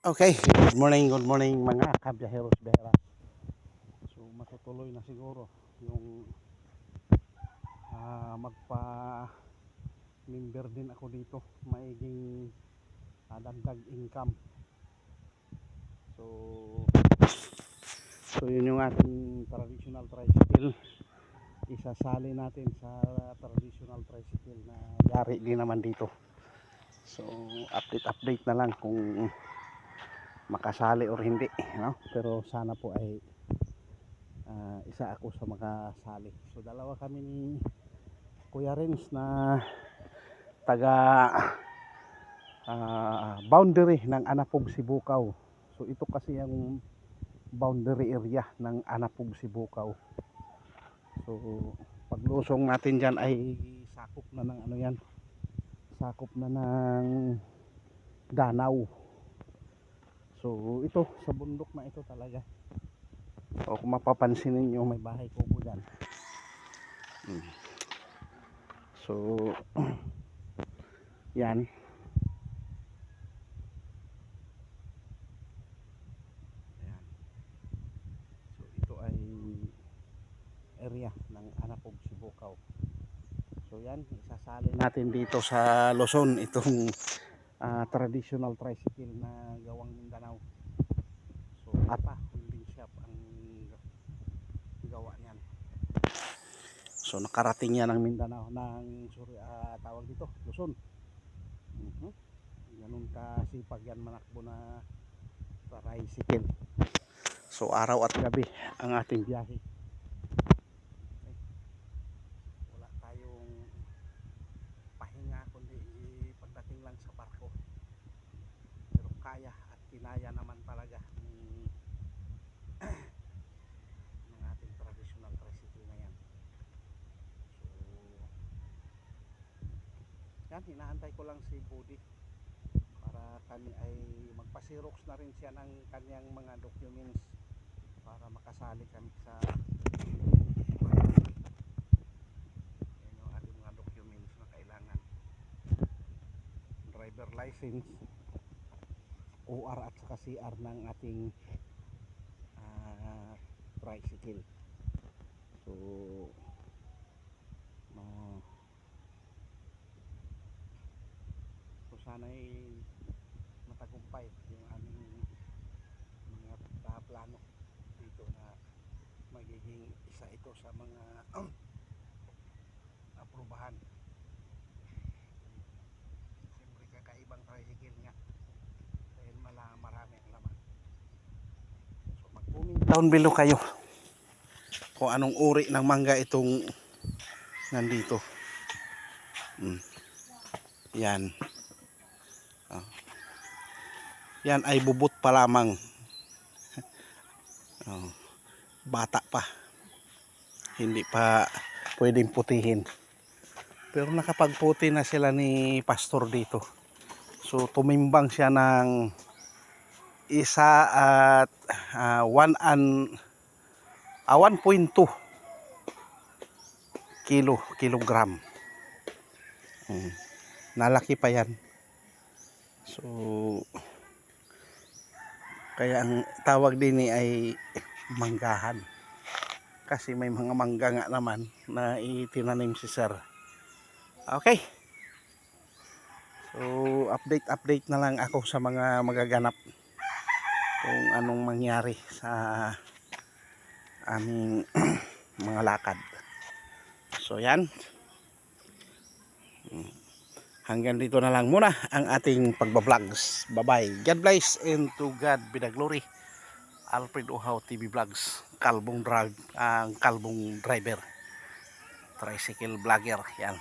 Okay, good morning mga kabiyaheros bihera. So matutuloy na siguro yung magpa-member din ako dito, maiging dagdag income. So yun yung ating traditional tricycle. Isasali natin sa traditional tricycle na yari din naman dito. So update na lang kung makasali or hindi, no? Pero sana po ay isa ako sa makasali. So dalawa kami ni Kuya Renz na taga boundary ng Anapog, Sibukaw. So ito kasi yung boundary area ng Anapog, Sibukaw. So paglusong natin dyan ay sakop na ng ano yan, sakop na ng Danau. So ito sa bundok na ito talaga. O kung mapapansin ninyo, may bahay kubo dyan. So yan. Ayan. So ito ay area ng Anapog, Sibukaw. So yan, isasali natin dito sa Luzon itong traditional tricycle na gawang Mindanao. So ATA holding shop ang gawa niyan. So nakarating yan ng Mindanao ng tawag dito, Luzon. Ganun kasipag yan manakbo na tricycle. So araw at gabi ang ating biyahe. Wala tayong pahinga kundi pagdating lang sa barko. Pero kaya at kinaya naman talaga ng ating traditional tricycle na yan. So yan, hinaantay ko lang si Budi para kami ay magpasirox na rin siya ng kanyang mga documents para makasali kami sa yan yung ating mga documents na kailangan: driver license, OR at saka CR ng ating tricycle. So sana'y matagumpay yung aming mga plano dito na magiging isa ito sa mga aprubahan. Siyempre kakaibang tricycle nga dahil marami ang laman. So mag-comment down below kayo kung anong uri ng mangga itong nandito. Yan. Yan ay bubot pa lamang. Bata pa. Hindi pa pwedeng putihin. Pero nakapagputi na sila ni pastor dito. So tumimbang siya ng 1.2 kilogram. Nalaki pa yan. So kaya ang tawag din ay manggahan. Kasi may mga mangga nga naman na itinanim si sir. Okay. So update na lang ako sa mga magaganap kung anong mangyari sa aming mga lakad. So yan. Hanggang dito na lang muna ang ating pagbablog. Bye-bye. God bless and to God be the glory. Alfred Uhaw TV Vlogs. Kalbong driver. Tricycle vlogger. Yan.